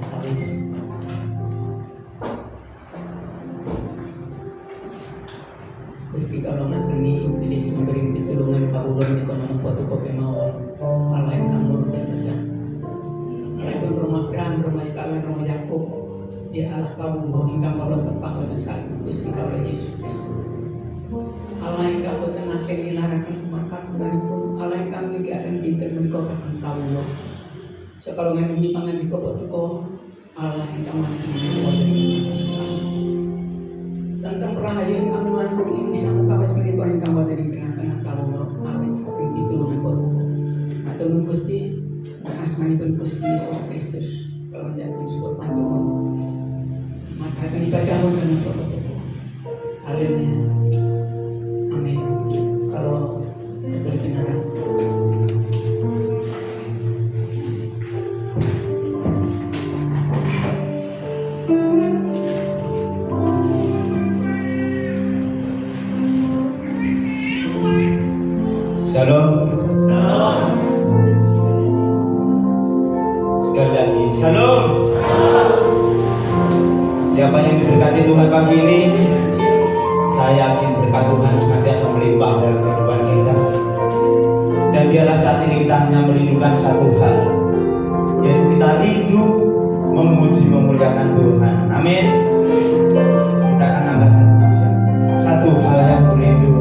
sekretaris. Gusti kalau ngakeni pilih sumber pitulungan kaulon di kono fotokopi mawon alain kamur besar. Alain rumah Abraham, rumah sekalian, rumah Yakub. Di Allah kaulon hingga kalau tepat dengan saat Gusti kalau Yesus Kristus. Alain kamu tengah kenilarakan maka pun alain kami keadaan kita menikokakan kaulon. Sekalo ngan di pangan di foto alain kamu tentang rahayu anuan ini sama kawas kini paling kamu dari tengah-tengah kaulon awet saking itu lebih foto. Atau Gusti dan asmani pun Gusti Yesus Kristus kalau jatuh syukur pantuan masyarakat ibadahmu dan syukur tuh. Haleluya. Amin. Kalau betul benar. Shalom. Sekali lagi, shalom. Siapa yang diberkati Tuhan pagi ini? Saya yakin berkat Tuhan senantiasa melimpah dalam kehidupan kita. Dan biarlah saat ini kita hanya merindukan satu hal, yaitu kita rindu memuji memuliakan Tuhan. Amin. Kita akan angkat satu pujian. Satu hal yang ku rindu.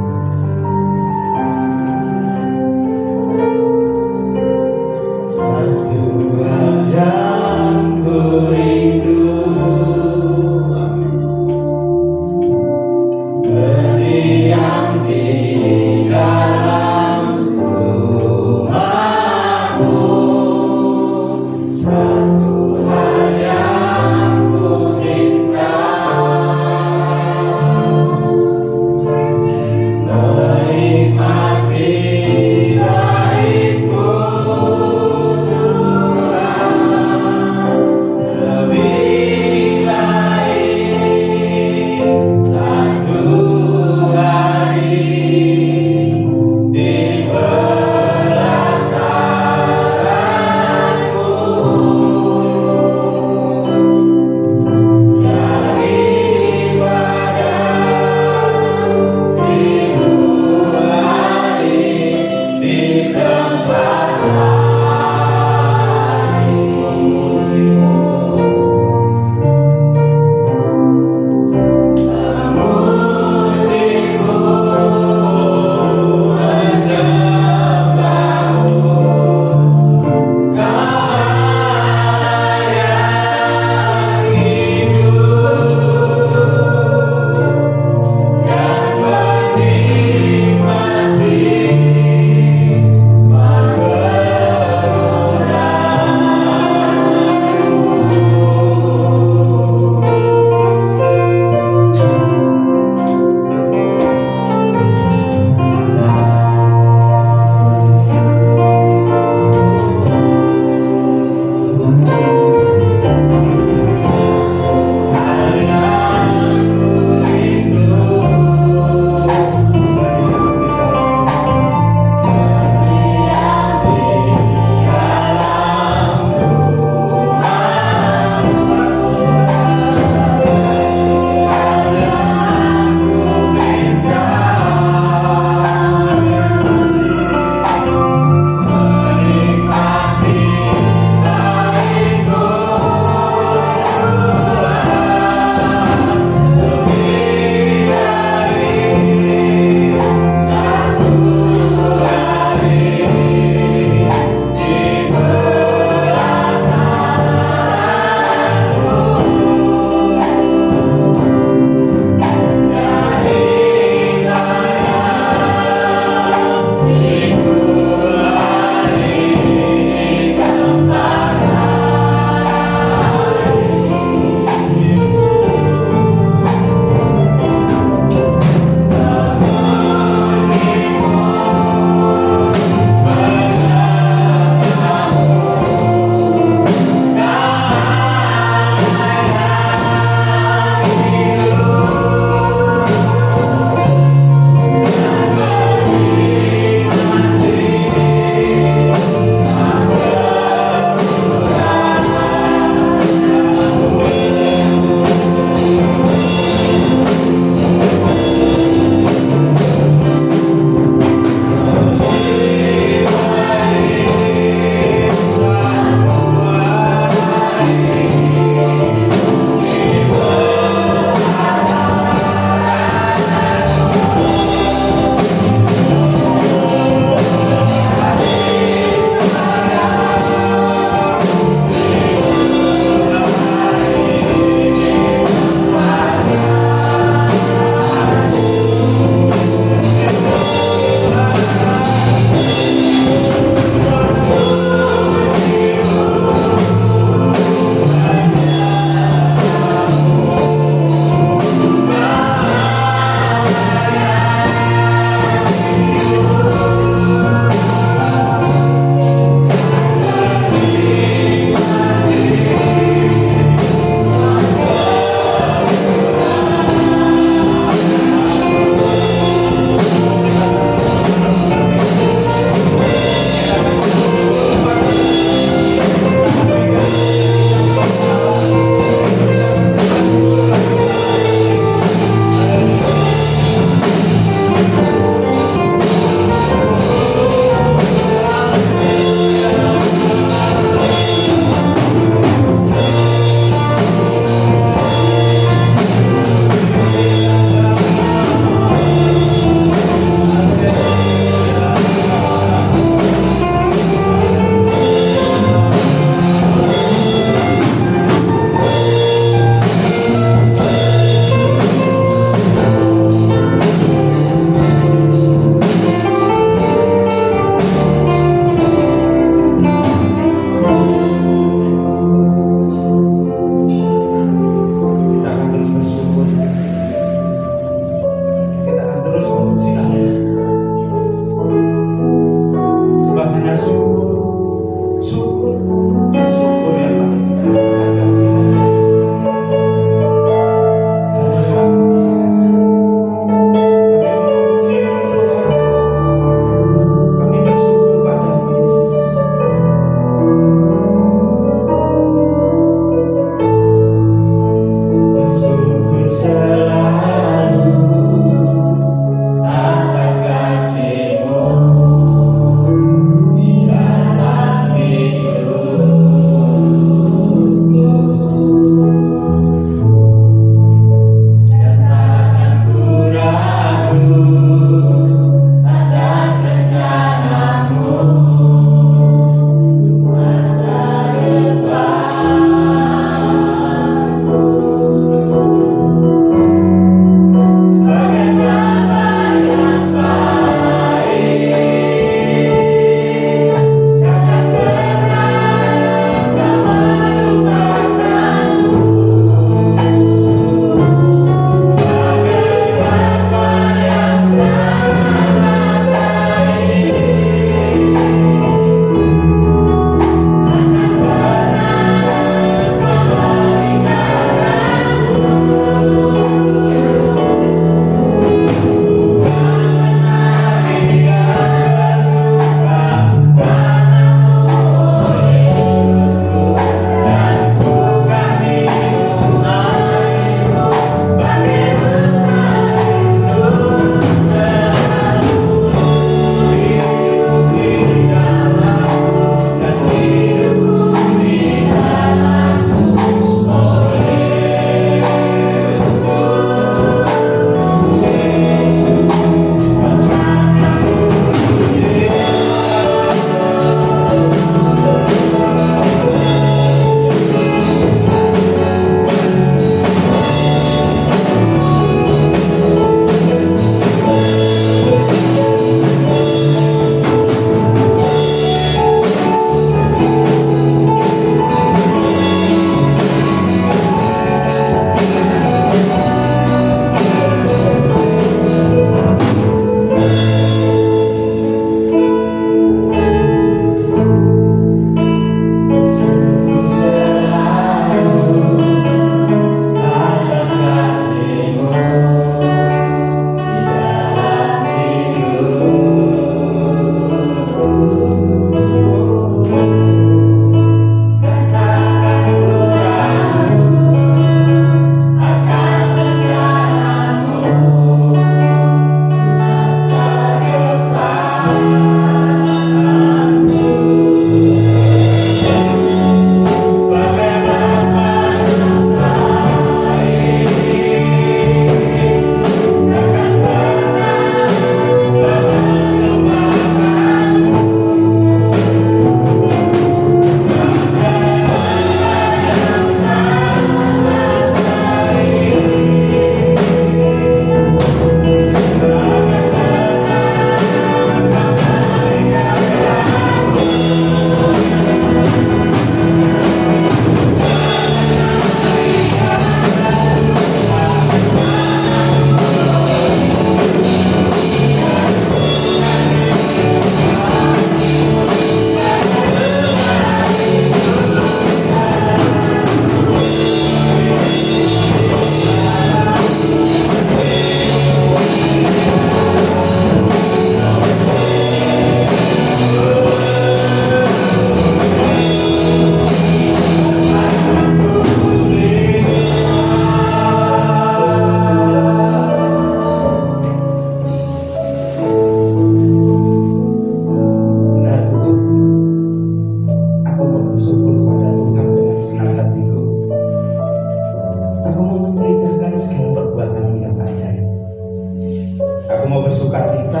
bersukacita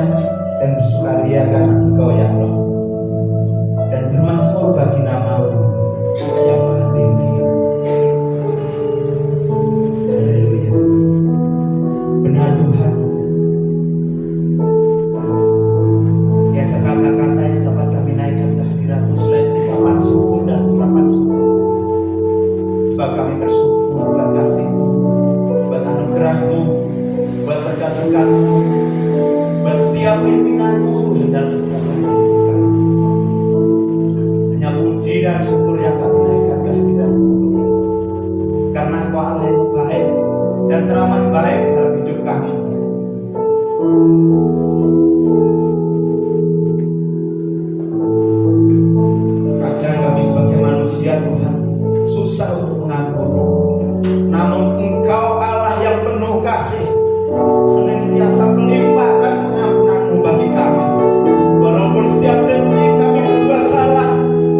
dan bersukaria karena Engkau ya Allah, dan bermazmur bagi nama-Mu yang maha tinggi. Haleluya. Benar Tuhan, tiada kata-kata yang dapat kami naikkan ke hadirat-Mu selain ucapan syukur dan ucapan syukur. Sebab kami bersyukur buat kasih-Mu, buat anugerah-Mu, buat berkat-berkat-Mu, buat setiap pimpinan-Mu Tuhan dalam setiap kehidupan. Hanya puji dan syukur yang kami naikkan ke hadirat-Mu Tuhan, karena Engkau Allah yang baik dan teramat baik dalam hidup kami. Kadang kami sebagai manusia Tuhan susah untuk mengampuni, namun Engkau Allah yang penuh kasih, senantiasa melimpahkan pengampunan-Mu bagi kami. Walaupun setiap detik kami berbuat salah,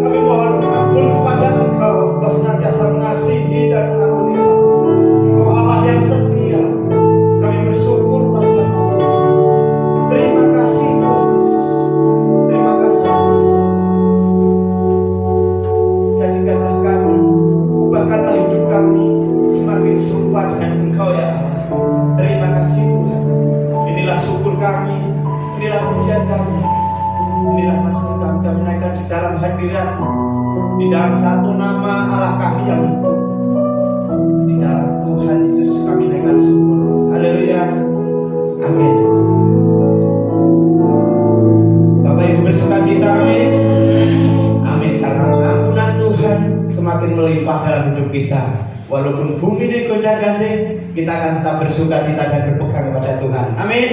kami mohon ampun kepada Engkau. Engkau senantiasa mengasihi dan mengampuni kami. Engkau Allah yang setia. Kami bersyukur pada-Mu. Terima kasih Tuhan Yesus. Terima kasih. Jadikanlah kami, ubahkanlah hidup kami semakin serupa dengan Engkau ya Allah. Terima kasih Tuhan. Inilah syukur kami, inilah pujian kami, inilah mazmur kami. Kami naikkan di dalam hadirat-Mu, di dalam satu nama Allah kami yang hidup. Di dalam Tuhan Yesus kami naikkan syukur. Haleluya. Amin. Bapak Ibu bersukacita, amin. Amin. Karena pengampunan Tuhan semakin melimpah dalam hidup kita. Walaupun bumi ini gonjang-ganjing, kita akan tetap bersukacita dan berpegang kepada Tuhan. Amin.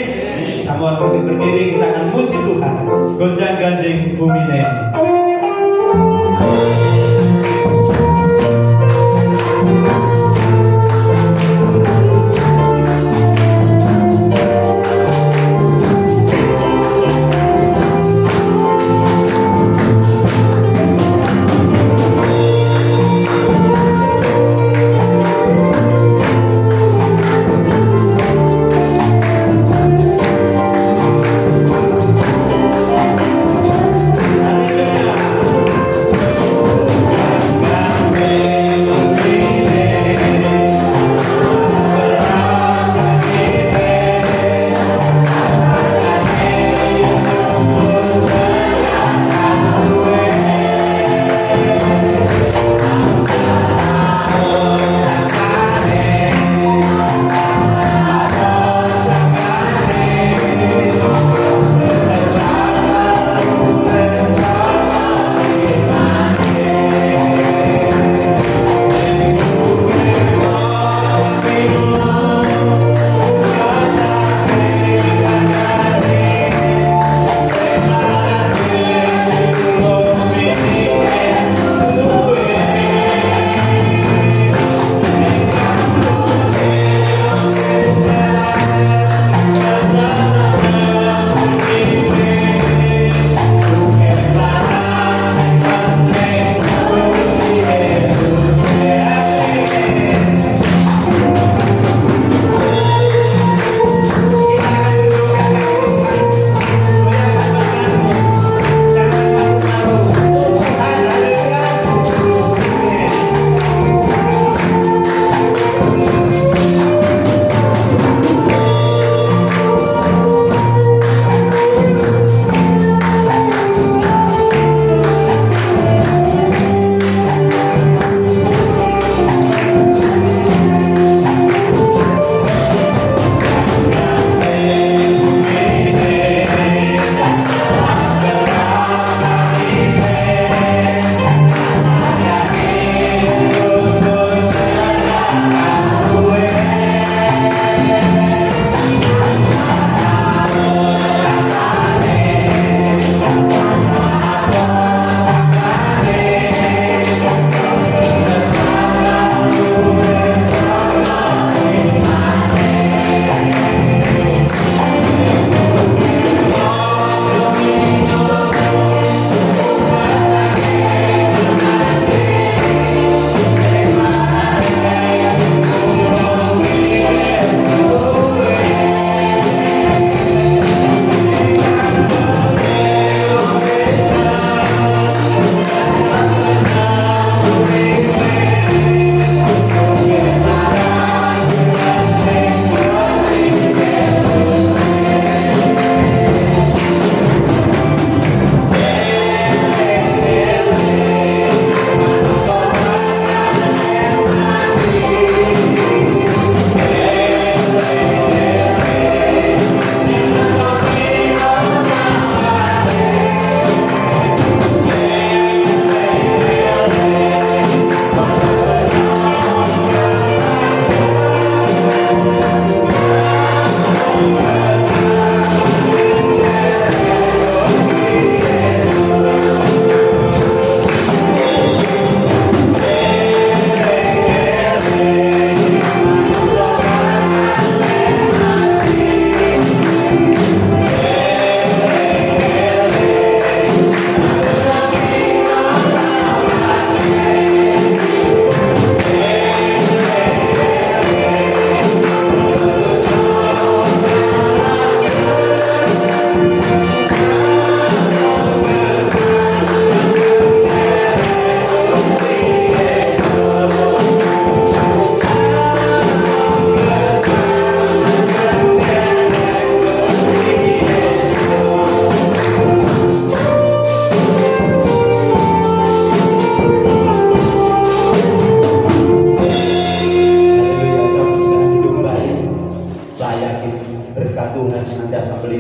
Samuel bangkit berdiri, kita akan puji Tuhan. Gonjang-ganjing bumi ini. Haleluya.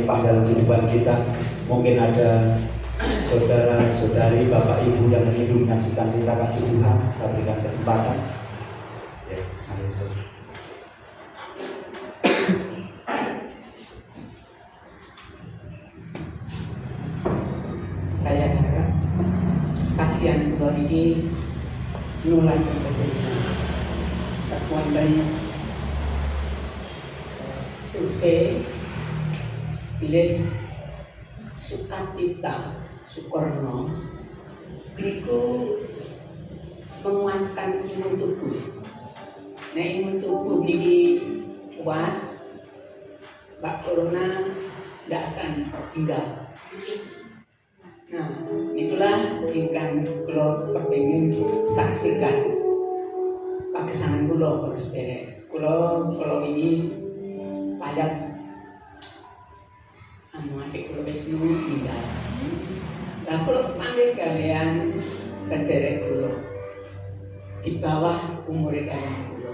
melimpah dalam kehidupan kita. Mungkin ada saudara-saudari, bapak ibu yang rindu menyaksikan cinta kasih Tuhan. Saya berikan kesempatan. Ya, mari. Saya harap saksian kula ini nular kebetulan wonten survei pilih sukacita Sukorno niku menguatkan imun tubuh. Nah, imun tubuh ini kuat, Pak Corona tidak akan tinggal. Nah, itulah ingkang kula kepengin saksikan pagesangan kula para sedherek. Kula ini padat adik kula wis ninggal. Lah kula kepanggih kalian sedherek kula di bawah umur kalian kula.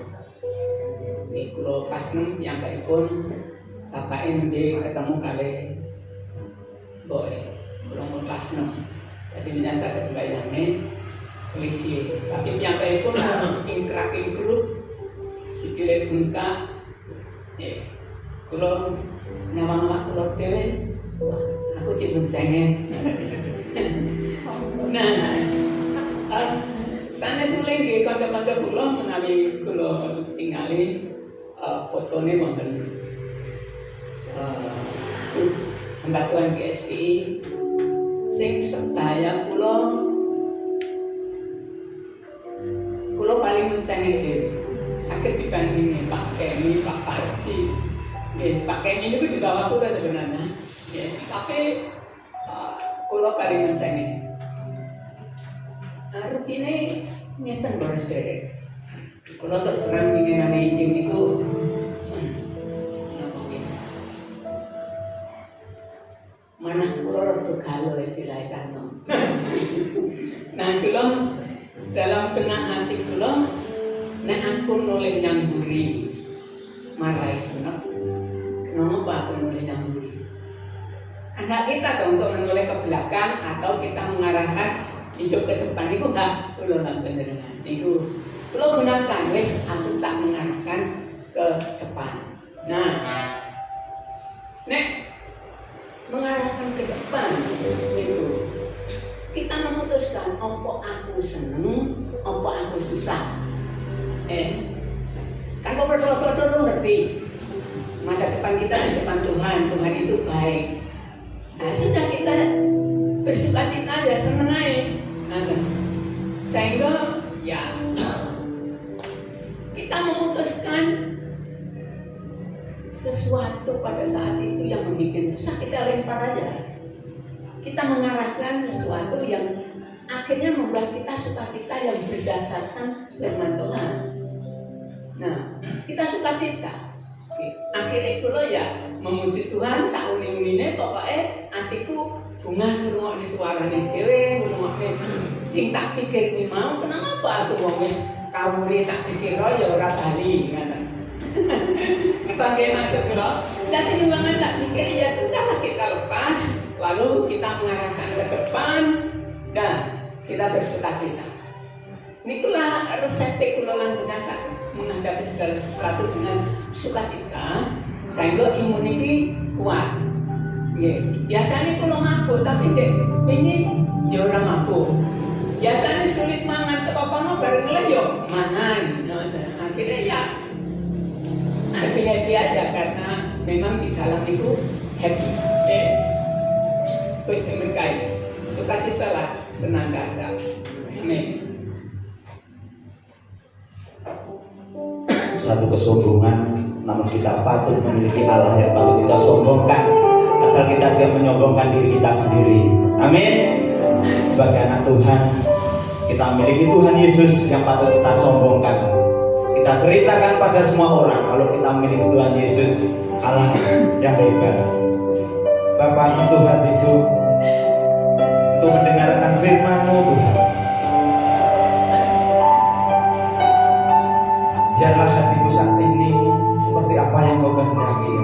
Nggih kula pas piyambakipun bapake nembe ketemu kali boy. Kula mun pas dadi menyang saged mbayane selisih. Tapi piyambakipun ingkrak grup sikile bungkak. Nggih. Kula nyawang kula dhewe, wah aku cek bencenge. Nah, sanes mulai nggih kanca-kanca kula menawi kula tingali fotone wonten grup pembatuan GSPI sing sedaya kula paling mencengeng dhewe. Saged dibandingi Pak Kemi, Pak Parji. Nggih, Pak Kemi niku di bawah kula sebenarnya. Nggih, tapi kula paling mencengeng. Rupine ngeten lho sedherek. Kula terus terang pinginane ijing niku napa nggih. Manah kula rada galuh istilah sanom. Nah, kula dalam benak hati kula nek aku noleh nyamburi marai senep kenapa aku noleh nyamburi hak kita dong untuk menoleh ke belakang atau kita mengarahkan hidup ke depan itu hak kula lan panjenengan niku kula gunakan wis aku tak mengarahkan ke depan. Nah, nek mengarahkan ke depan niku kita memutuskan opo aku seneng, opo aku susah. Kan kau berdoa ngerti masa depan kita di depan Tuhan, Tuhan itu baik. Nah, sudah kita bersukacita ya seneng aja. Nah, sehingga ya kita memutuskan sesuatu pada saat itu yang membuat susah kita lempar aja. Kita mengarahkan sesuatu yang akhirnya membuat kita sukacita yang berdasarkan firman Tuhan. Nah, kita sukacita. Akhirnya itu loh ya memuji Tuhan sauni-unine pokoknya hatiku bunga ngrungokne suarane dhewe, ngrungokne sing tak pikir kuwi mau kenapa aku wong wis kawure tak dikira ya ora bali ngoten. Kepanggih maksud kula, dadi timbangan tak pikir ya sudahlah kita lepas, lalu kita mengarahkan ke depan dan kita bersukacita. Nikulah resep kula lan penyaksian menghadapi segala sesuatu dengan sukacita sehingga imun ini kuat. Nggih, biasanya kula mabuk tapi ndek wingi ya ora mabuk. Biasanya sulit mangan teko kono bareng leh yo mangan. Akhirnya ya happy aja karena memang di dalam itu happy. Terus berkait sukacita lah senantiasa. Amin. Satu kesombongan, namun kita patut memiliki Allah yang patut kita sombongkan. Asal kita tidak menyombongkan diri kita sendiri. Amin. Sebagai anak Tuhan, kita memiliki Tuhan Yesus yang patut kita sombongkan. Kita ceritakan pada semua orang kalau kita memiliki Tuhan Yesus, Allah yang hebat. Bapa, sentuh hatiku untuk mendengarkan firman-Mu Tuhan. Biarlah hatiku saat ini seperti apa yang Kau kehendaki.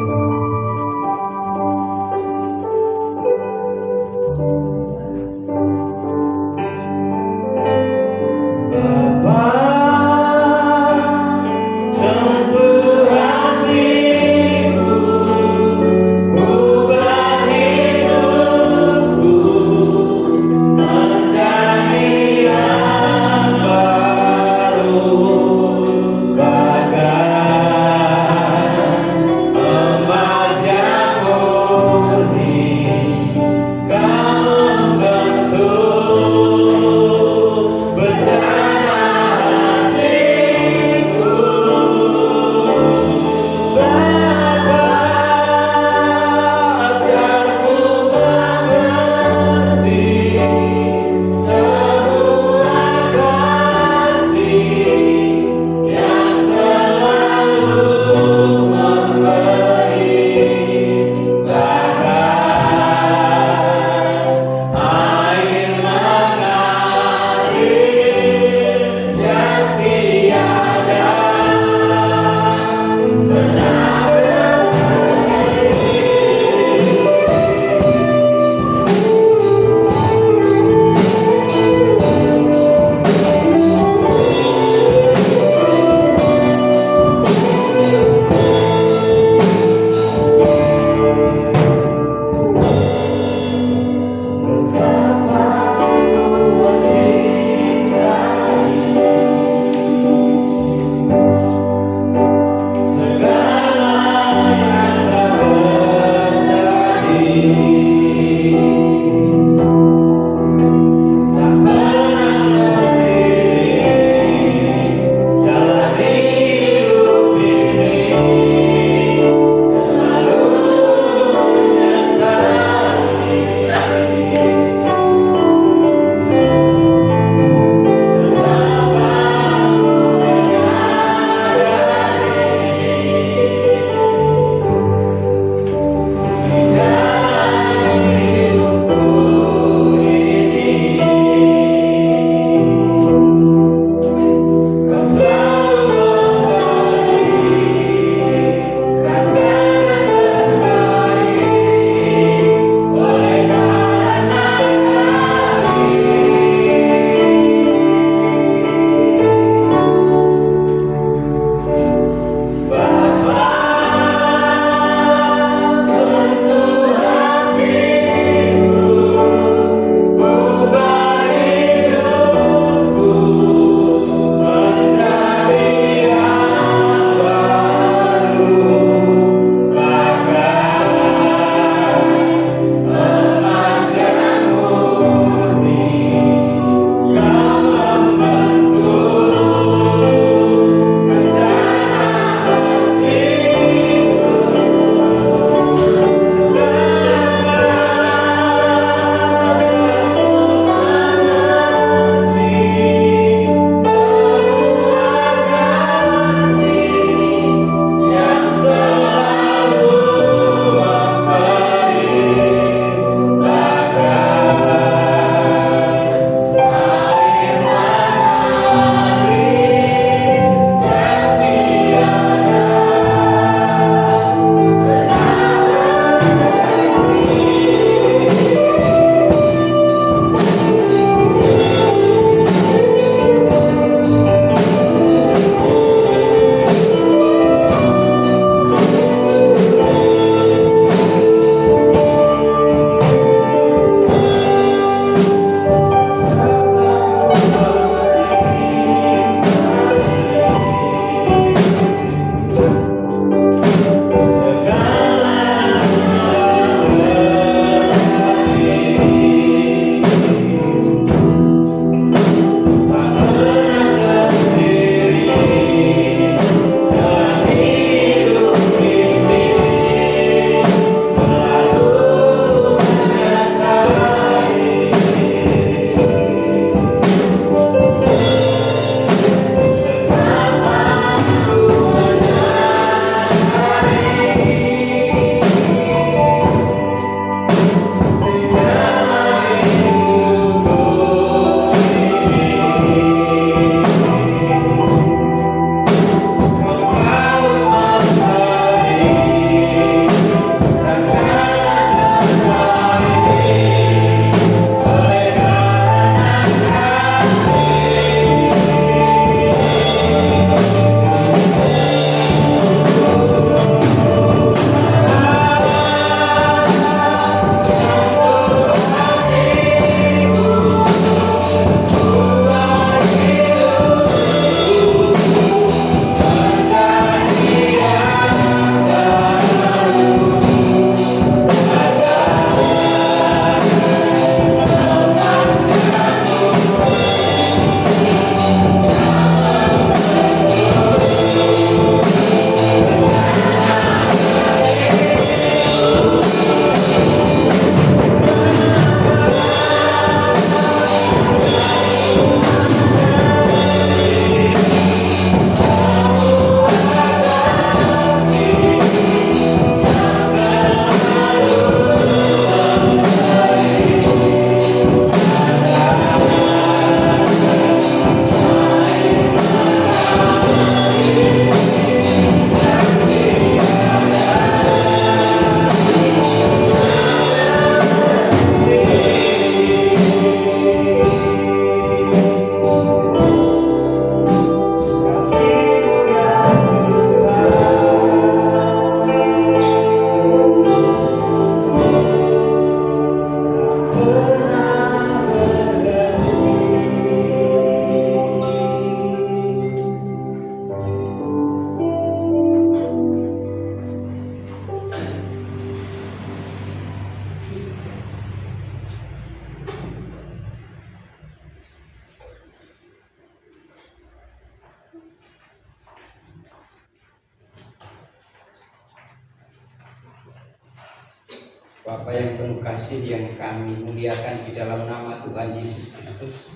Bapa yang penuh kasih yang kami muliakan di dalam nama Tuhan Yesus Kristus,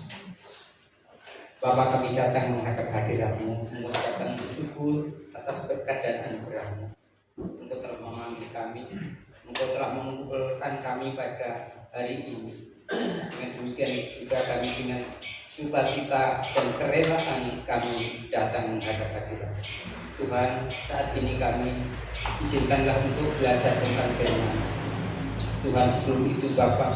Bapa, kami datang menghadap hadirat-Mu, mengucapkan bersyukur atas berkat dan anugerah-Mu. Engkau telah memanggil kami, Engkau telah mengumpulkan kami pada hari ini. Dengan demikian juga kami dengan sukacita dan kerelaan kami datang menghadap hadirat Tuhan. Saat ini kami izinkanlah untuk belajar tentang firman Tuhan. Sebelum itu Bapa,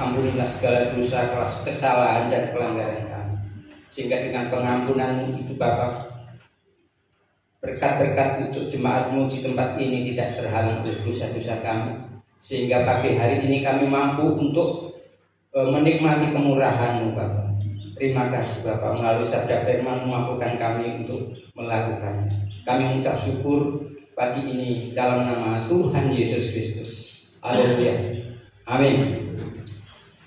ampunilah segala dosa, kesalahan dan pelanggaran kami, sehingga dengan pengampunan-Mu itu Bapa, berkat-berkat untuk jemaat-Mu di tempat ini tidak terhalang oleh dosa-dosa kami, sehingga pagi hari ini kami mampu untuk menikmati kemurahan-Mu Bapa. Terima kasih Bapa, melalui sabda firman mampukan kami untuk melakukannya. Kami mengucap syukur pagi ini dalam nama Tuhan Yesus Kristus. Haleluya. Amin.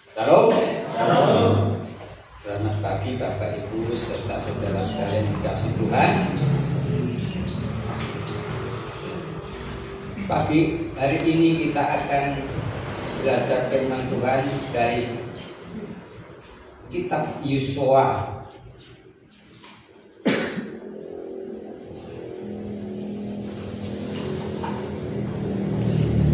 Salam. Salam. Selamat pagi Bapak Ibu serta saudara sekalian yang dikasihi Tuhan. Pagi hari ini kita akan belajar firman Tuhan dari kitab Yosua.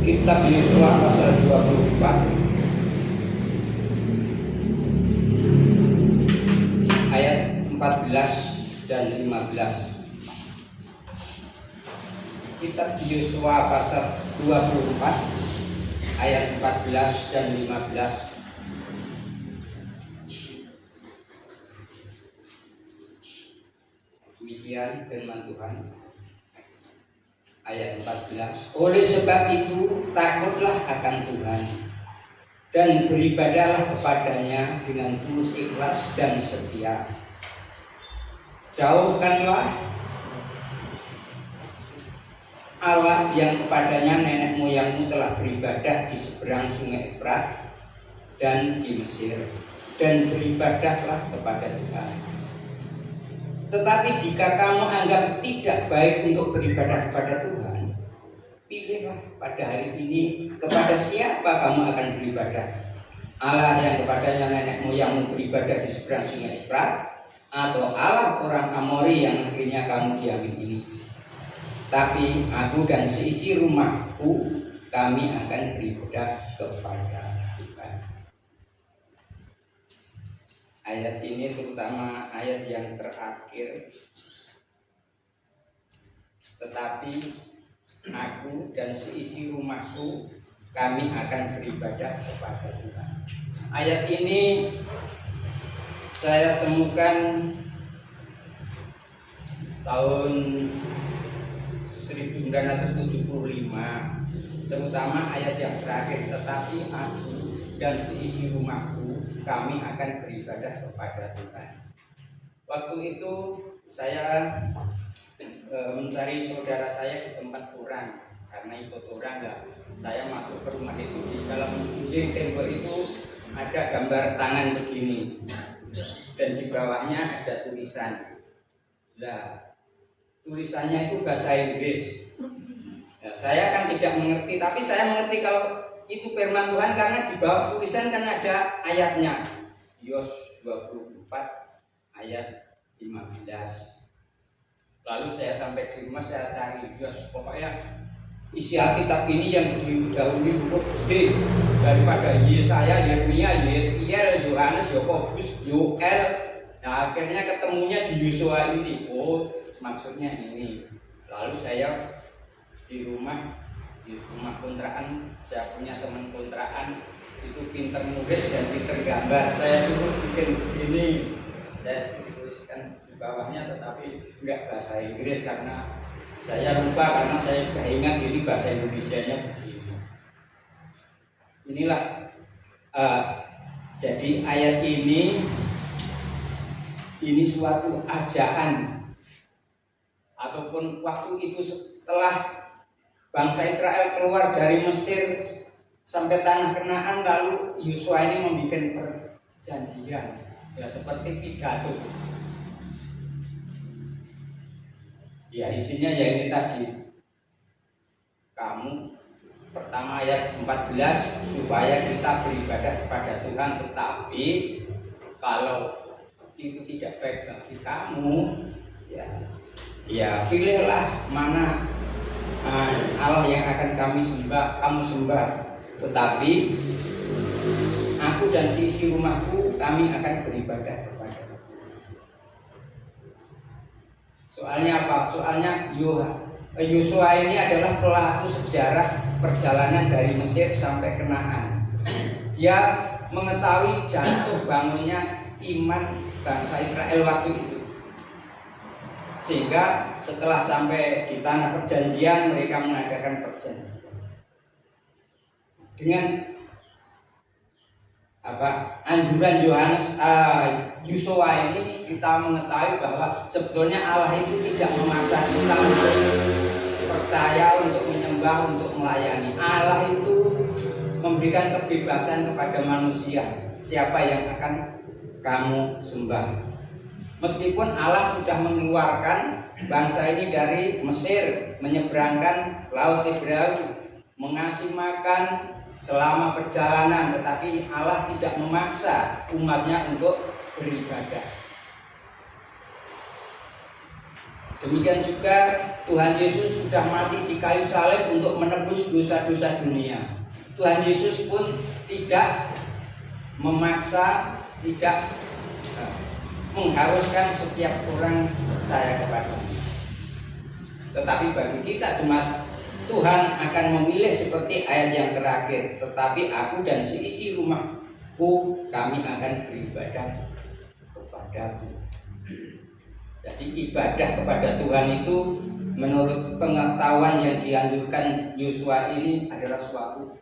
Kitab Yosua pasal 24 ayat 14 dan 15. Kitab Yosua pasal 24 ayat 14 dan 15. Demikian firman Tuhan. Ayat 14. Oleh sebab itu takutlah akan Tuhan dan beribadahlah kepadanya dengan tulus ikhlas dan setia. Jauhkanlah Allah yang kepadanya nenek moyangmu telah beribadah di seberang sungai Efrat dan di Mesir, dan beribadahlah kepada Tuhan. Tetapi jika kamu anggap tidak baik untuk beribadah kepada Tuhan, pilihlah pada hari ini kepada siapa kamu akan beribadah. Allah yang kepadanya nenek moyangmu beribadah di seberang sungai Efrat, atau Allah orang Amori yang negerinya kamu diami ini. Tapi aku dan seisi rumahku, kami akan beribadah kepada Tuhan. Ayat ini terutama ayat yang terakhir. Tetapi aku dan seisi rumahku, kami akan beribadah kepada Tuhan. Ayat ini saya temukan tahun 1975, terutama ayat yang terakhir. Tetapi aku dan seisi rumahku, kami akan beribadah kepada Tuhan. Waktu itu saya mencari saudara saya di tempat orang, karena ikut orang lah. Saya masuk ke rumah itu, di dalam dinding tembok itu ada gambar tangan begini, dan di bawahnya ada tulisan. Nah, tulisannya itu bahasa Inggris. Nah, saya kan tidak mengerti, tapi saya mengerti kalau itu firman Tuhan karena di bawah tulisan kan ada ayatnya. Yos 24 ayat 15. Lalu saya sampai di rumah, saya cari Yos, pokoknya isi Alkitab ini yang didahului huruf D daripada Yesaya, Yeremia, Yeskiel, Yohanes, Yakobus, Yoel. Nah, akhirnya ketemunya di Yosua ini. Oh, maksudnya ini. Lalu saya di rumah kontrakan, saya punya teman kontrakan itu pinter nulis dan pinter gambar. Saya suruh bikin begini, saya tuliskan di bawahnya, tetapi enggak bahasa Inggris karena saya lupa, karena saya enggak ingat ini bahasa Indonesianya begini. Inilah jadi ayat ini suatu ajaan, ataupun waktu itu setelah bangsa Israel keluar dari Mesir sampai tanah Kanaan, lalu Yosua ini membuat perjanjian, ya seperti pidato. Ya isinya ya ini tadi, kamu pertama ayat 14 supaya kita beribadah kepada Tuhan, tetapi kalau itu tidak baik bagi kamu, ya pilihlah mana Allah yang akan kamu sembah, tetapi aku dan seisi rumahku kami akan beribadah kepada. Soalnya apa? Soalnya Yosua ini adalah pelaku sejarah perjalanan dari Mesir sampai Kanaan. Dia mengetahui jatuh bangunnya iman bangsa Israel waktu itu. Sehingga setelah sampai di tanah perjanjian, mereka mengadakan perjanjian. Dengan anjuran Yosua ini kita mengetahui bahwa sebetulnya Allah itu tidak memaksa kita untuk percaya, untuk menyembah, untuk melayani. Allah itu memberikan kebebasan kepada manusia siapa yang akan kamu sembah. Meskipun Allah sudah mengeluarkan bangsa ini dari Mesir, menyeberangkan Laut Ibrani, mengasih makan selama perjalanan, tetapi Allah tidak memaksa umatnya untuk beribadah. Demikian juga Tuhan Yesus sudah mati di kayu salib untuk menebus dosa-dosa dunia. Tuhan Yesus pun tidak memaksa, tidak mengharuskan setiap orang percaya kepadanya. Tetapi bagi kita jemaat, Tuhan akan memilih seperti ayat yang terakhir, tetapi aku dan seisi rumahku kami akan beribadah kepadamu. Jadi ibadah kepada Tuhan itu menurut pengetahuan yang dianjurkan Yosua ini adalah suatu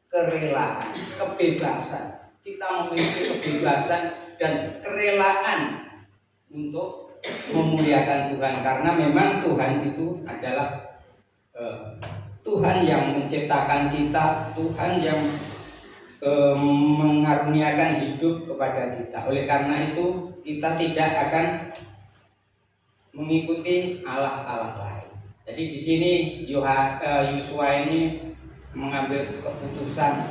kerelaan, kebebasan. Kita memiliki kebebasan dan kerelaan untuk memuliakan Tuhan, karena memang Tuhan itu adalah Tuhan yang menciptakan kita, Tuhan yang mengaruniakan hidup kepada kita. Oleh karena itu kita tidak akan mengikuti Allah-Allah lain. Jadi di sini Yosua ini mengambil keputusan,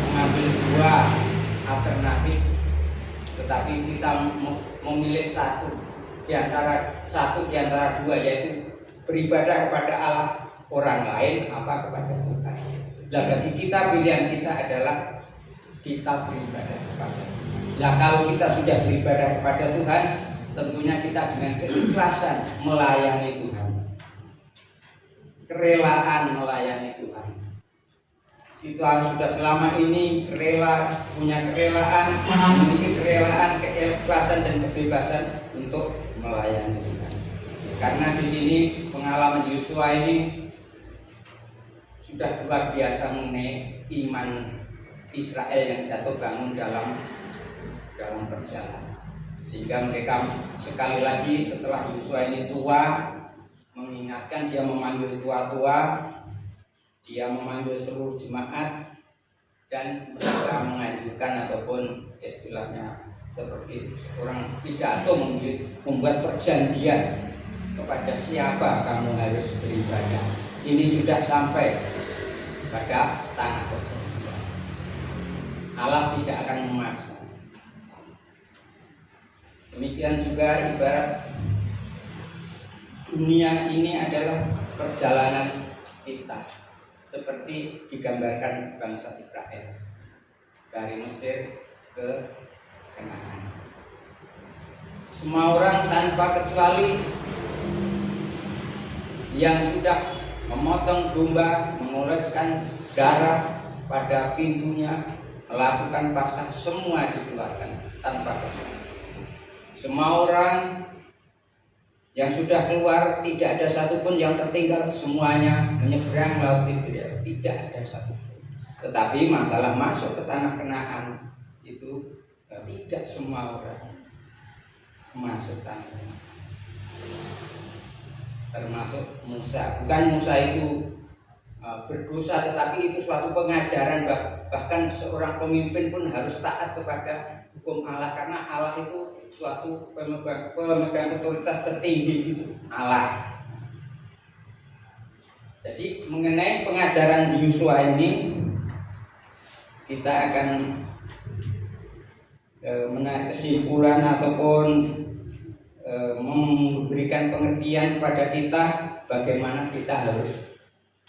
mengambil dua alternatif, tetapi kita memilih satu di antara dua, yaitu beribadah kepada Allah orang lain apa kepada Tuhan. Nah, berarti pilihan kita adalah kita beribadah kepada Tuhan. Nah, kalau kita sudah beribadah kepada Tuhan, tentunya kita dengan keikhlasan melayani Tuhan, kerelaan melayani Tuhan. Kita sudah selama ini rela, punya kerelaan, memiliki kerelaan, keikhlasan dan kebebasan untuk melayani Tuhan. Karena di sini pengalaman Yosua ini sudah luar biasa mengenai iman Israel yang jatuh bangun dalam perjalanan. Sehingga mereka sekali lagi setelah Yosua ini tua, mengingatkan, dia memanggil tua-tua, dia memanggil seluruh jemaat, dan mereka mengajukan ataupun istilahnya seperti seorang pidato membuat perjanjian kepada siapa kamu harus beribadah. Ini sudah sampai pada tanah perjanjian. Allah tidak akan memaksa. Demikian juga ibarat dunia ini adalah perjalanan kita, seperti digambarkan bangsa Israel dari Mesir ke Kanaan. Semua orang tanpa kecuali yang sudah memotong domba, mengoleskan darah pada pintunya, melakukan Paskah, semua dikeluarkan tanpa kecuali. Semua orang yang sudah keluar, tidak ada satupun yang tertinggal, semuanya menyeberang laut Tiberia, tidak ada satupun. Tetapi masalah masuk ke tanah Kanaan itu tidak semua orang masuk tanah Kanaan. Termasuk Musa. Bukan Musa itu berdosa, tetapi itu suatu pengajaran, bahkan seorang pemimpin pun harus taat kepada hukum Allah, karena Allah itu suatu pemegang otoritas tertinggi, itu Allah. Jadi mengenai pengajaran Yosua ini kita akan menarik kesimpulan ataupun memberikan pengertian pada kita bagaimana kita harus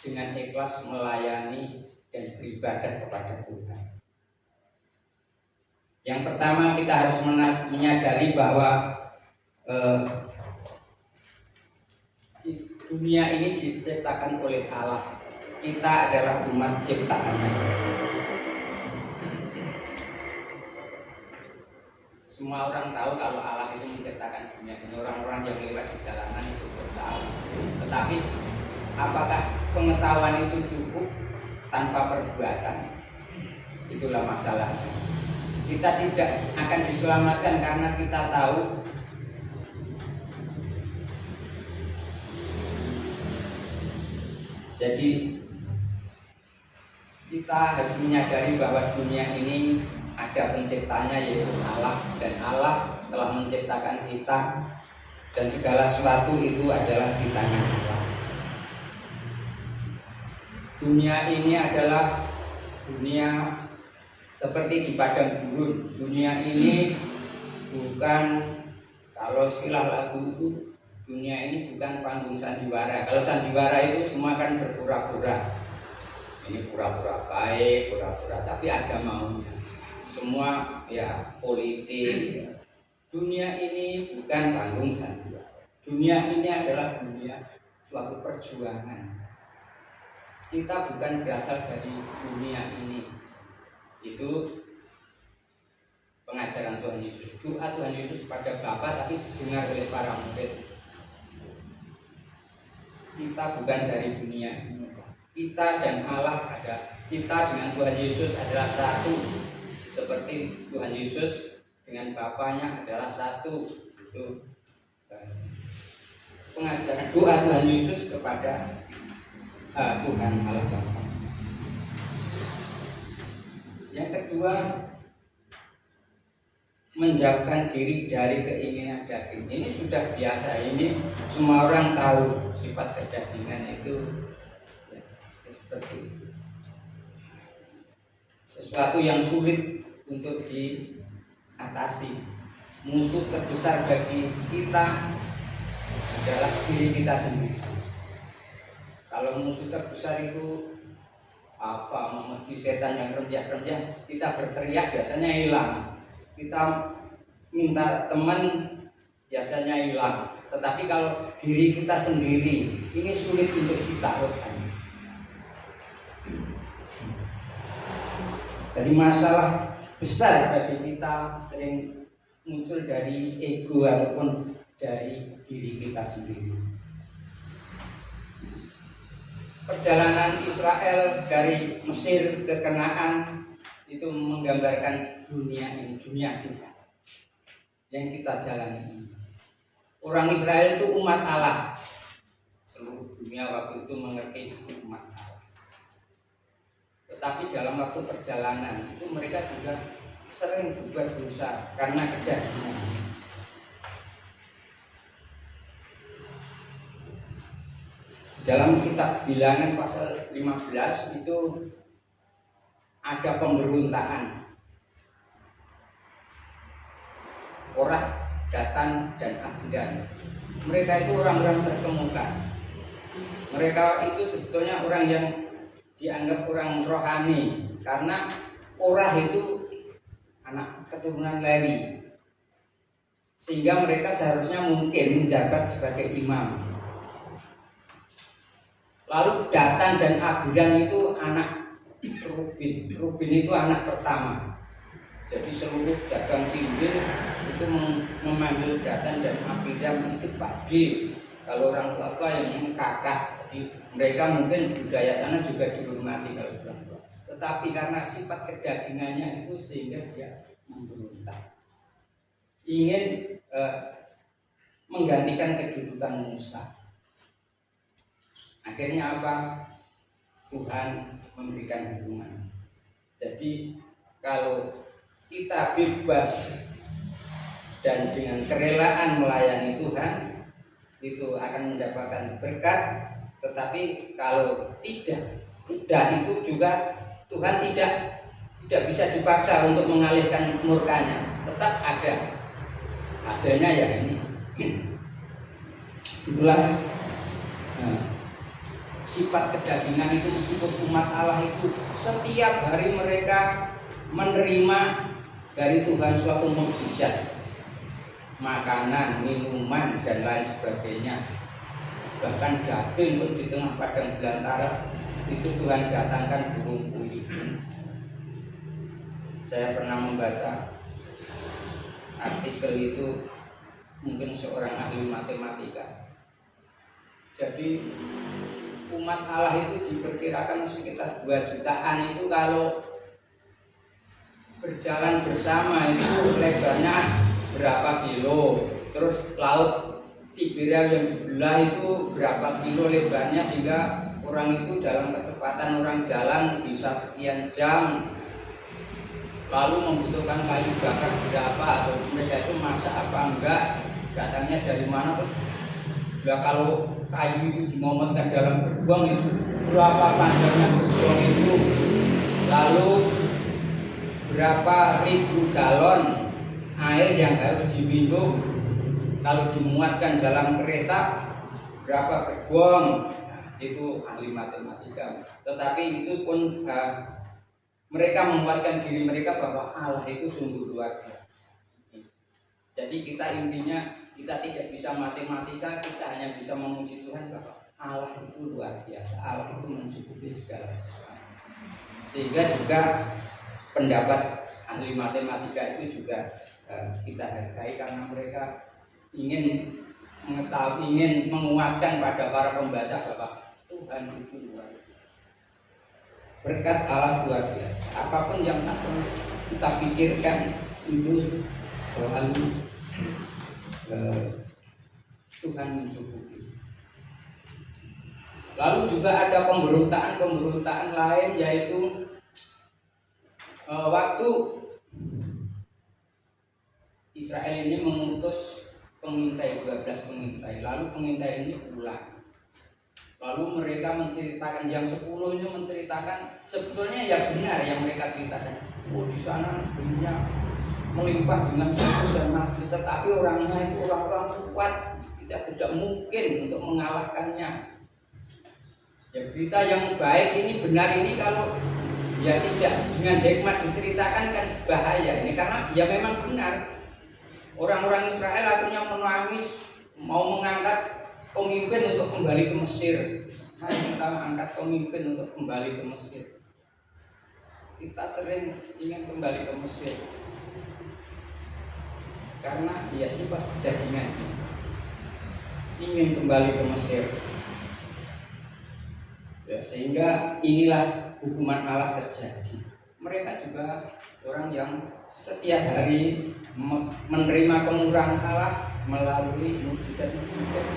dengan ikhlas melayani dan beribadah kepada Tuhan. Yang pertama kita harus menyadari bahwa dunia ini diciptakan oleh Allah. Kita adalah umat ciptaannya. Semua orang tahu kalau Allah itu menciptakan dunia ini. Orang-orang yang lewat di jalanan itu tahu. Tetapi apakah pengetahuan itu cukup tanpa perbuatan? Itulah masalahnya. Kita tidak akan diselamatkan karena kita tahu Jadi kita harus menyadari bahwa dunia ini ada penciptanya yaitu Allah, dan Allah telah menciptakan kita dan segala sesuatu itu adalah di tangan Allah. Dunia ini adalah dunia seperti di padang gurun. Dunia ini bukan, kalau istilah lagu itu, dunia ini bukan panggung sandiwara. Kalau sandiwara itu semua kan berpura-pura. Ini pura-pura baik, pura-pura, tapi ada maunya. Semua ya politik. Dunia ini bukan panggung sandiwara. Dunia ini adalah dunia suatu perjuangan. Kita bukan berasal dari dunia ini. Itu pengajaran Tuhan Yesus. Doa Tuhan Yesus kepada Bapa tapi didengar oleh para murid. Kita bukan dari dunia ini. Kita dan Allah ada. Kita dengan Tuhan Yesus adalah satu. Seperti Tuhan Yesus dengan Bapanya adalah satu. Itu pengajaran doa Tuhan Yesus kepada Tuhan Allah Bapa. Yang kedua, menjauhkan diri dari keinginan daging. Ini sudah biasa, ini semua orang tahu sifat kedagingan itu ya, seperti itu. Sesuatu yang sulit untuk diatasi. Musuh terbesar bagi kita adalah diri kita sendiri. Kalau musuh terbesar itu apa, memuji setan yang kerja-kerja, kita berteriak biasanya hilang. Kita minta teman biasanya hilang. Tetapi kalau diri kita sendiri ini sulit untuk ditaklukkan. Jadi masalah besar bagi kita sering muncul dari ego ataupun dari diri kita sendiri. Perjalanan Israel dari Mesir ke Kanaan itu menggambarkan dunia ini, dunia kita yang kita jalani ini. Orang Israel itu umat Allah. Seluruh dunia waktu itu mengerti itu umat Allah. Tetapi dalam waktu perjalanan itu mereka juga sering berbuat dosa karena kedagingan. Dalam kitab Bilangan pasal 15 itu ada pemberontakan. Korah, Datan, dan Abidan. Mereka itu orang-orang terkemuka. Mereka itu sebetulnya orang yang dianggap orang rohani karena Korah itu anak keturunan Lewi, sehingga mereka seharusnya mungkin menjabat sebagai imam. Lalu Datan dan Abidan itu anak Rubin. Rubin itu anak pertama. Jadi seluruh jagang cincin itu memanggil Datan dan Abidan itu Pak D. Kalau orang tua yang kakak. Jadi mereka mungkin budaya sana juga dihormati kalau orang tua. Tetapi karena sifat kedagingannya itu sehingga dia memberontak. Ingin menggantikan kedudukan Musa. Akhirnya apa? Tuhan memberikan hukuman. Jadi kalau kita bebas dan dengan kerelaan melayani Tuhan, itu akan mendapatkan berkat Tetapi kalau tidak itu juga Tuhan tidak bisa dipaksa untuk mengalihkan murkanya, tetap ada hasilnya ya ini. Itulah sifat kedagingan itu, meskipun umat Allah itu setiap hari mereka menerima dari Tuhan suatu mukjizat, makanan, minuman dan lain sebagainya, bahkan daging pun di tengah padang belantara itu Tuhan datangkan burung puyuh. Saya pernah membaca artikel itu, mungkin seorang ahli matematika. Jadi umat Allah itu diperkirakan sekitar 2 jutaan itu kalau berjalan bersama itu lebarnya berapa kilo, terus laut Tiberia yang dibelah itu berapa kilo lebarnya, sehingga orang itu dalam kecepatan orang jalan bisa sekian jam, lalu membutuhkan kayu bakar berapa, atau mereka itu masak apa enggak, datangnya dari mana, terus kalau kayu itu dimomotkan dalam gerbong itu berapa panjangnya gerbong itu, lalu berapa ribu galon air yang harus diminum kalau dimuatkan dalam kereta, berapa gerbong. Nah, itu ahli matematika. Tetapi itu pun mereka memuatkan diri mereka bahwa Allah itu sungguh luar biasa. Jadi kita intinya, kita tidak bisa matematika, kita hanya bisa memuji Tuhan bahwa Allah itu luar biasa, Allah itu mencukupi segala sesuatu. Sehingga juga pendapat ahli matematika itu juga kita hargai, karena mereka ingin mengetahui, ingin menguatkan pada para pembaca bahwa Tuhan itu luar biasa. Berkat Allah luar biasa. Apapun yang tak pernah kita pikirkan itu selalu Tuhan mencukupi. Lalu juga ada pemberontakan lain, yaitu waktu Israel ini mengutus pengintai, 12 pengintai, lalu pengintai ini pulang. Lalu mereka menceritakan, yang 10 ini menceritakan, sebetulnya ya benar yang mereka ceritakan. Oh, di sana dunia melimpah dengan susu dan madu, tetapi orangnya itu orang-orang kuat, tidak mungkin untuk mengalahkannya. Ya, berita yang baik ini, benar ini, kalau ya tidak dengan hikmat diceritakan kan bahaya ini, karena ya memang benar. Orang-orang Israel akhirnya menangis, mau mengangkat pemimpin untuk kembali ke Mesir. Yang pertama, angkat pemimpin untuk kembali ke Mesir. Kita sering ingin kembali ke Mesir karena ya sifat kedagingan, ingin kembali ke Mesir. Ya, sehingga inilah hukuman Allah terjadi. Mereka juga orang yang setiap hari menerima kemurahan Allah melalui mukjizat-mukjizat,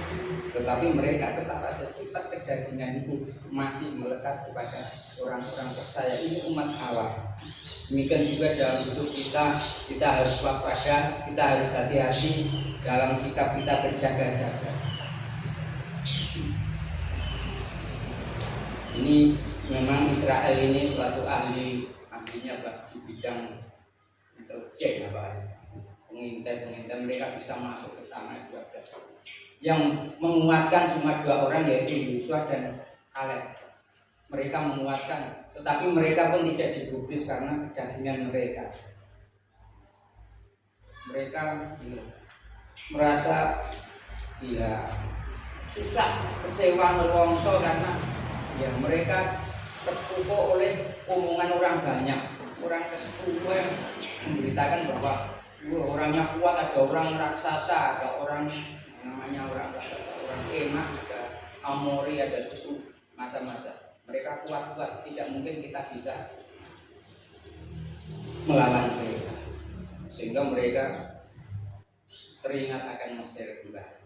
tetapi mereka tetap ada sifat kedagingan itu masih melekat kepada orang-orang percaya. Ini umat Allah. Demikian juga dalam hidup kita harus waspada, kita harus hati-hati dalam sikap kita berjaga-jaga. Ini memang Israel ini suatu ahlinya di bidang intelijen, pengintai mereka bisa masuk ke sana 12. Yang menguatkan cuma 2 orang, yaitu Yosua dan Kaleb. Mereka menguatkan, tetapi mereka pun tidak digubris karena kedagingan mereka. Mereka merasa susah, kecewa, nelongso karena ya mereka terpukul oleh omongan orang banyak. Orang ke-10 yang memberitakan bahwa orangnya kuat, ada orang raksasa, ada orang namanya orang raksasa, orang Enak, ada Amori, ada suku macam-macam. Mereka kuat-kuat, tidak mungkin kita bisa melawan mereka. Sehingga mereka teringat akan Mesir kembali.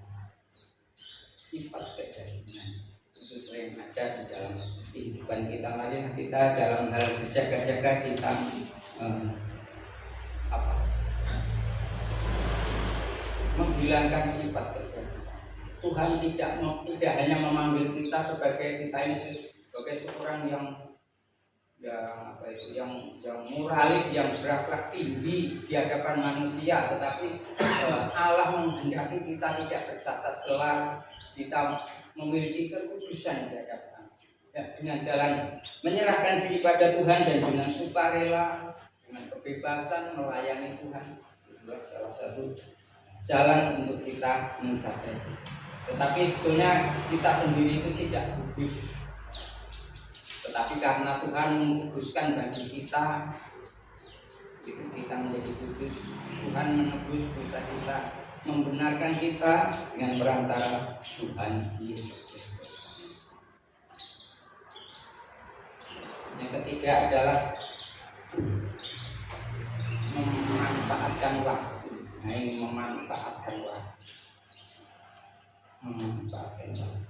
Sifat kedagingan itu sering ada di dalam kehidupan kita. Mari kita dalam hal berjaga-jaga kita menghilangkan sifat kedagingan. Tuhan tidak hanya memanggil kita sebagai kita ini sebagai seorang yang yang moralis, yang berakhlak tinggi di hadapan manusia, tetapi Allah menghendaki kita tidak bercacat celah, kita memiliki kekudusan di hadapan. Ya, dengan jalan menyerahkan diri pada Tuhan dan dengan sukarela, dengan kebebasan melayani Tuhan, itulah salah satu jalan untuk kita mencapai. Tetapi sebetulnya kita sendiri itu tidak kudus. Tetapi karena Tuhan mengkuduskan bagi kita, itu kita menjadi kudus. Tuhan menebus dosa kita, membenarkan kita dengan perantara Tuhan Yesus Kristus. Yang ketiga adalah memanfaatkan waktu. Nah, ini memanfaatkan waktu. Memanfaatkan waktu.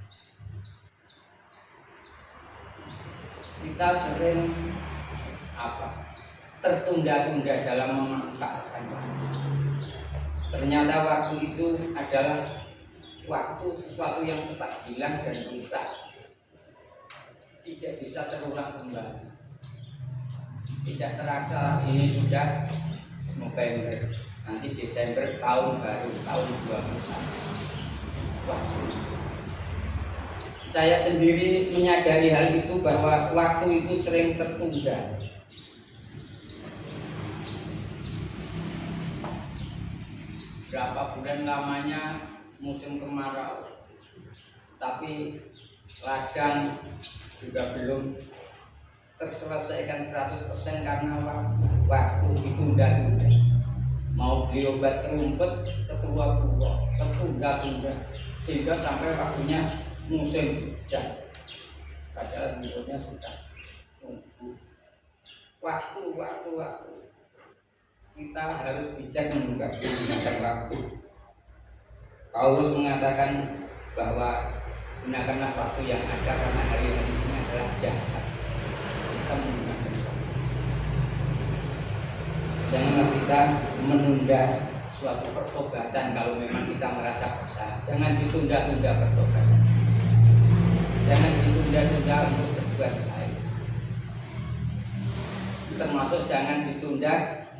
Kita sering tertunda-tunda dalam memanfaatkan waktu. Ternyata waktu itu adalah waktu sesuatu yang cepat hilang dan rusak, tidak bisa terulang kembali. Tidak terasa ini sudah November, nanti Desember tahun baru, tahun 2021. Waktu. Saya sendiri menyadari hal itu, bahwa waktu itu sering tertunda. Berapa bulan lamanya musim kemarau, tapi ladang juga belum terselesaikan 100% karena waktu ditunda-tunda. Mau beli obat rumput tertunda-tunda, sehingga sampai waktunya musim hujan, padahal menurutnya sudah nunggu. Waktu kita harus bijak menggunakan waktu. Paulus mengatakan bahwa gunakanlah waktu yang ada, karena hari-hari ini adalah jahat. Kita menggunakan waktu. Janganlah kita menunda suatu pertobatan kalau memang kita merasa bersalah. Jangan ditunda-tunda pertobatan. Jangan ditunda-tunda untuk berbuat baik. Termasuk jangan ditunda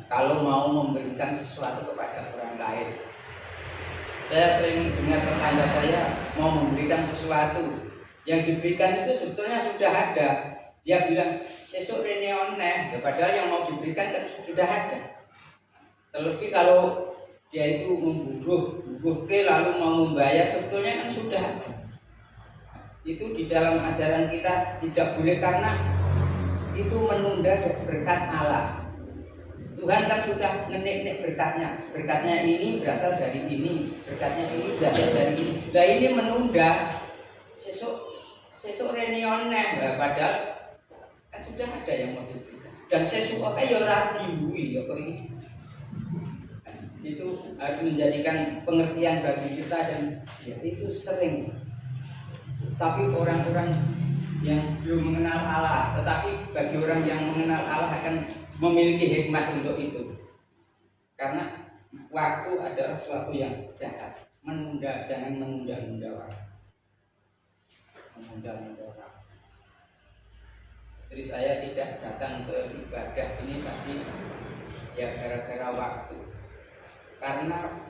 kalau mau memberikan sesuatu kepada orang lain. Saya sering dengar tetangga saya mau memberikan sesuatu, yang diberikan itu sebetulnya sudah ada. Dia bilang sesuk rene oneh, padahal yang mau diberikan kan sudah ada. Terlebih kalau dia itu memburuh lalu mau membayar, sebetulnya kan sudah ada. Itu di dalam ajaran kita tidak boleh, karena itu menunda berkat Allah. Tuhan kan sudah nenek berkatnya. Berkatnya ini berasal dari ini, berkatnya ini berasal dari ini. Nah, ini menunda sesuk renioneh, padahal kan sudah ada yang mau diberikan. Dan sesuk oke ya ora dimbui ya ini. Itu harus menjadikan pengertian bagi kita, dan ya itu sering. Tapi orang-orang yang belum mengenal Allah, tetapi bagi orang yang mengenal Allah akan memiliki hikmat untuk itu. Karena waktu adalah sesuatu yang jahat. Menunda, jangan menunda-nunda waktu. Menunda-nunda waktu. Istri saya tidak datang ke ibadah ini tadi ya gara-gara waktu. Karena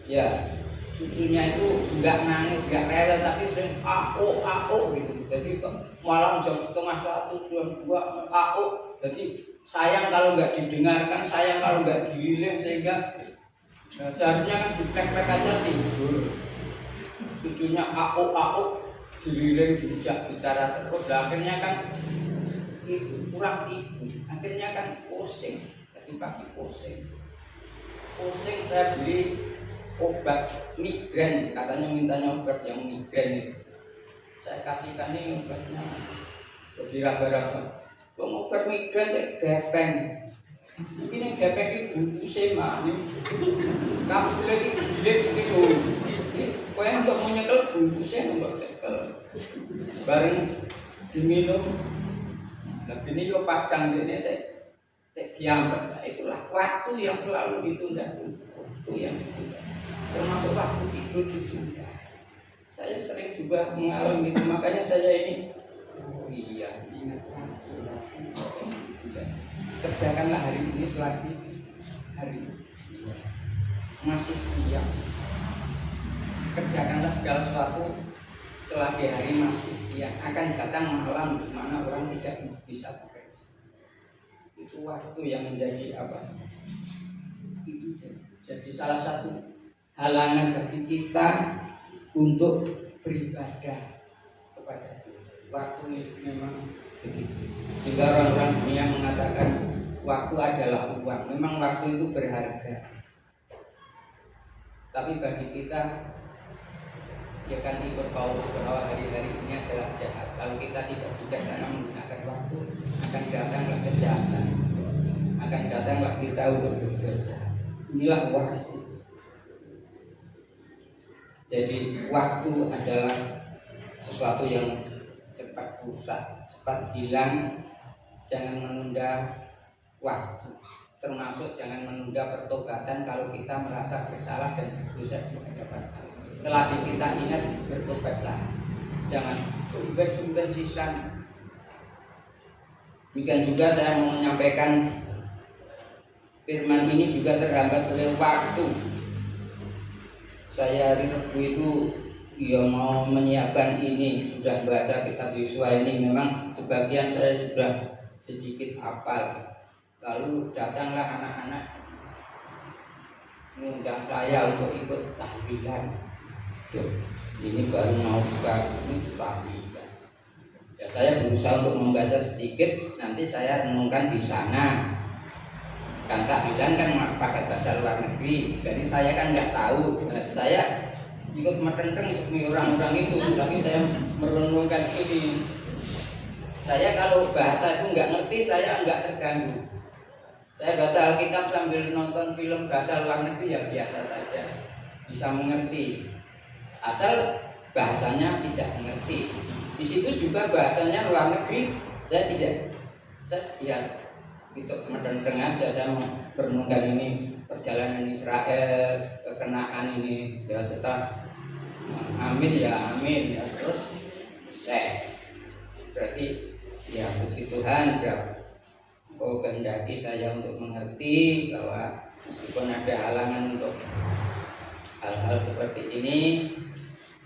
ya cucunya itu enggak nangis, enggak rewel, tapi sering AO gitu. Jadi malam jam 12:30, jam 2 AO. Jadi sayang kalau enggak didengarkan, sayang kalau enggak dililing, sehingga seharusnya kan diplek-plek aja tidur. Cucunya AO dililing, dijak bicara terus. Akhirnya kan itu kurang tidur. Akhirnya kan pusing. Jadi pagi pusing. Saya beli obat migrain, katanya mintanya obat yang migrain itu. Saya kasihkan ini obatnya, terus diraba-raba. Obat migrain itu gepeng. Mungkin yang gepeng itu bungkusnya mah. Kapsulnya itu gilek itu. Ini pokoknya untuk menyekel bungkusnya untuk cekel. Bareng diminum. Nah ini yo padang ini diambil. Itulah waktu yang selalu ditunda. Waktu yang ditunda. termasuk waktu tidur ditunda. Saya sering juga mengalami itu, makanya saya ini iya ingat waktu. Kerjakanlah hari ini selagi hari masih siang. Kerjakanlah segala sesuatu selagi hari masih siang. Akan datang malam di mana orang tidak bisa bekerja. Itu waktu yang menjadi apa? Itu jadi salah satu halangan bagi kita untuk beribadah kepada Tuhan. Waktu ini memang begitu. Sehingga orang-orang dunia mengatakan waktu adalah uang. Memang waktu itu berharga. Tapi bagi kita, ya kan ikut Paulus bahwa hari-hari ini adalah jahat. Kalau kita tidak bijaksana menggunakan waktu, akan datanglah kejahatan. Akan datanglah kita untuk berbuat jahat. Inilah waktu. Jadi waktu adalah sesuatu yang cepat rusak, cepat hilang. Jangan menunda waktu. Termasuk jangan menunda pertobatan kalau kita merasa bersalah dan berdosa di hadapan Allah. Selagi kita ingat, bertobatlah. Jangan sumber sisa. Demikian juga saya mau menyampaikan firman ini juga terhambat oleh waktu. Saya hari Rabu itu ya mau menyiapkan ini, sudah baca kitab Yosua ini, memang sebagian saya sudah sedikit hafal. Lalu datanglah anak-anak mengundang saya untuk ikut tahlilan. Duh, ini baru mau buka ini tahlilan. Ya saya berusaha untuk membaca sedikit, nanti saya renungkan di sana. Kan tahlilan kan pakai bahasa luar negeri, jadi saya kan nggak tahu. Saya ikut metenteng seperti orang-orang itu, tapi saya merenungkan ini. Saya kalau bahasa itu nggak ngerti, saya nggak terganggu. Saya baca Alkitab sambil nonton film bahasa luar negeri ya biasa saja, bisa mengerti. Asal bahasanya tidak mengerti. Di situ juga bahasanya luar negeri, saya ya itu metenteng aja. Saya mau merenungkan ini perjalanan Israel ke Kanaan ini, ya setelah amin ya amin ya, terus berarti ya puji Tuhan, oh kehendaki saya untuk mengerti bahwa meskipun ada halangan untuk hal-hal seperti ini,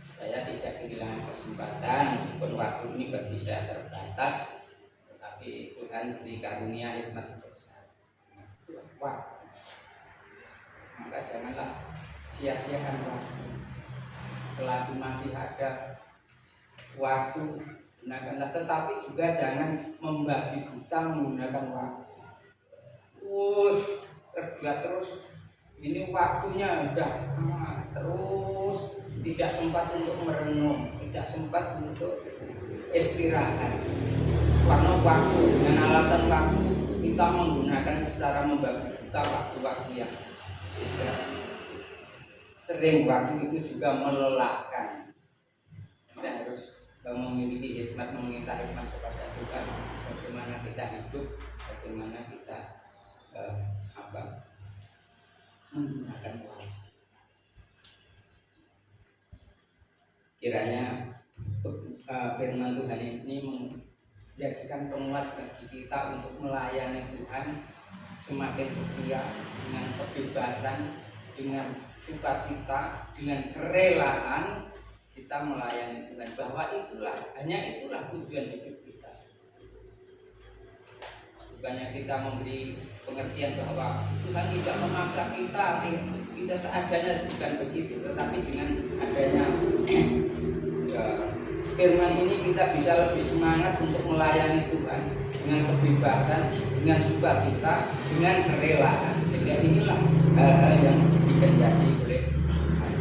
saya tidak kehilangan kesempatan meskipun waktu ini bagi saya terbatas. Tapi Tuhan beri karunia hikmat untuk saya. Wah, maka janganlah sia-siakan waktu. Selagi masih ada waktu, gunakanlah. Tetapi juga jangan membabi buta menggunakan waktu. Kerja terus, ini waktunya udah terus, tidak sempat untuk merenung, tidak sempat untuk istirahat. Karena waktu, dengan alasan waktu kita menggunakan secara membabi buta waktu-waktu yang sering. Waktu itu juga melelahkan. Kita harus memiliki hikmat, meminta hikmat kepada Tuhan, bagaimana kita hidup, bagaimana kita menggunakan waktu. Kiranya firman Tuhan ini menjadikan penguat bagi kita untuk melayani Tuhan semakin setia, dengan kebebasan, dengan sukacita, dengan kerelaan kita melayani Tuhan. Bahwa hanya itulah tujuan hidup kita. Bukannya kita memberi pengertian bahwa Tuhan tidak memaksa kita seadanya, bukan begitu. Tetapi dengan adanya firman ini kita bisa lebih semangat untuk melayani Tuhan dengan kebebasan, dengan sukacita, dengan kerelaan. Sehingga inilah hal-hal yang dikehendaki oleh Tuhan.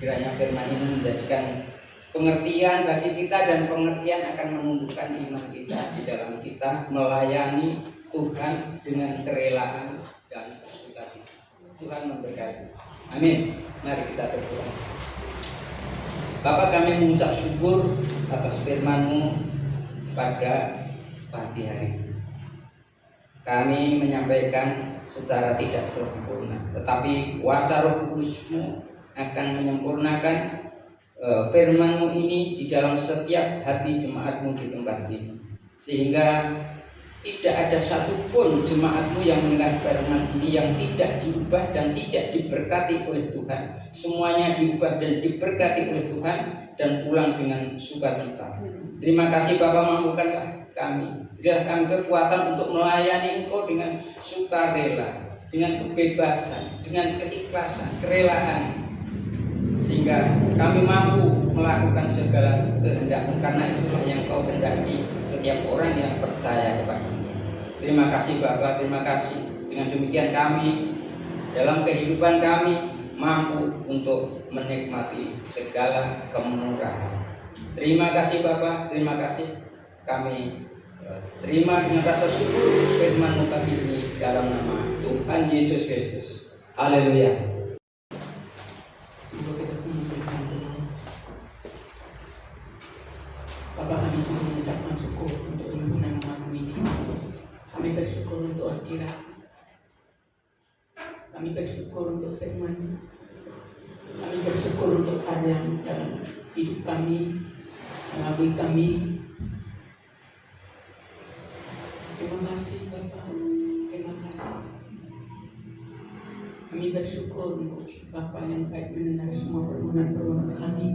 Kiranya firman ini menjadikan pengertian bagi kita, dan pengertian akan menumbuhkan iman kita di dalam kita melayani Tuhan dengan kerelaan dan sukacita. Tuhan memberkati. Amin. Mari kita berdoa. Bapa, kami mengucap syukur atas firman-Mu pada pagi hari ini. kami menyampaikan secara tidak sempurna, tetapi kuasa Roh Kudus-Mu akan menyempurnakan firman-Mu ini di dalam setiap hati jemaat-Mu di tempat ini, sehingga tidak ada satupun jemaat-Mu yang mendengar firman ini yang tidak diubah dan tidak diberkati oleh Tuhan. Semuanya diubah dan diberkati oleh Tuhan dan pulang dengan sukacita. Terima kasih Bapa, mampukanlah kami, berilah kami kekuatan untuk melayani Engkau dengan sukarela, dengan kebebasan, dengan keikhlasan, kerelaan, sehingga kami mampu melakukan segala kehendak-Mu, karena itulah yang Kau kehendaki setiap orang yang percaya kepada-Mu. Terima kasih Bapa, terima kasih. Dengan demikian kami dalam kehidupan kami mampu untuk menikmati segala kemurahan. Terima kasih Bapa, terima kasih. Kami terima dengan rasa syukur firman-Mu pagi ini dalam nama Tuhan Yesus Kristus. Haleluya. Semoga kita memberikan Tuhan. Bapak, kami semua mengucapkan syukur untuk pemimpinan lagu ini. Kami bersyukur untuk hadirat. Kami bersyukur untuk firman. Kami bersyukur untuk karya dalam hidup kami, melalui kami. Terima kasih Bapak, terima kasih. Kami bersyukur untuk Bapak yang baik mendengar semua permohonan-permohonan kami.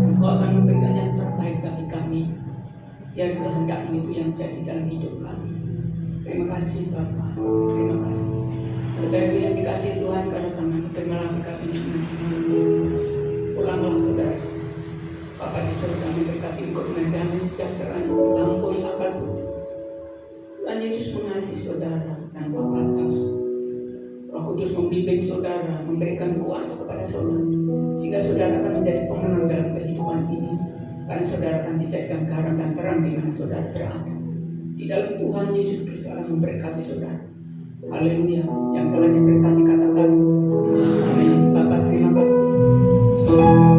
Engkau akan memberikan yang terbaik bagi kami, yang kehendak-Mu itu yang jadi dalam hidup kami. Terima kasih Bapak, terima kasih. Saudara yang dikasih Tuhan, kedatangan terimalah berkat ini dengan iman. Pulanglah saudara. Bapa di surga memberkati engkau dengan damai sejahtera melampaui akal budi. Tuhan Yesus mengasihi saudara tanpa batas. Roh Kudus membimbing saudara, memberikan kuasa kepada saudara, sehingga saudara akan menjadi pemenang dalam kehidupan ini. Karena saudara akan dijadikan garam dan terang di mana saudara berada. Di dalam Tuhan Yesus Kristus Allah memberkati saudara. Haleluya. Yang telah diberkati katakan amin. Bapak terima kasih. Shalom.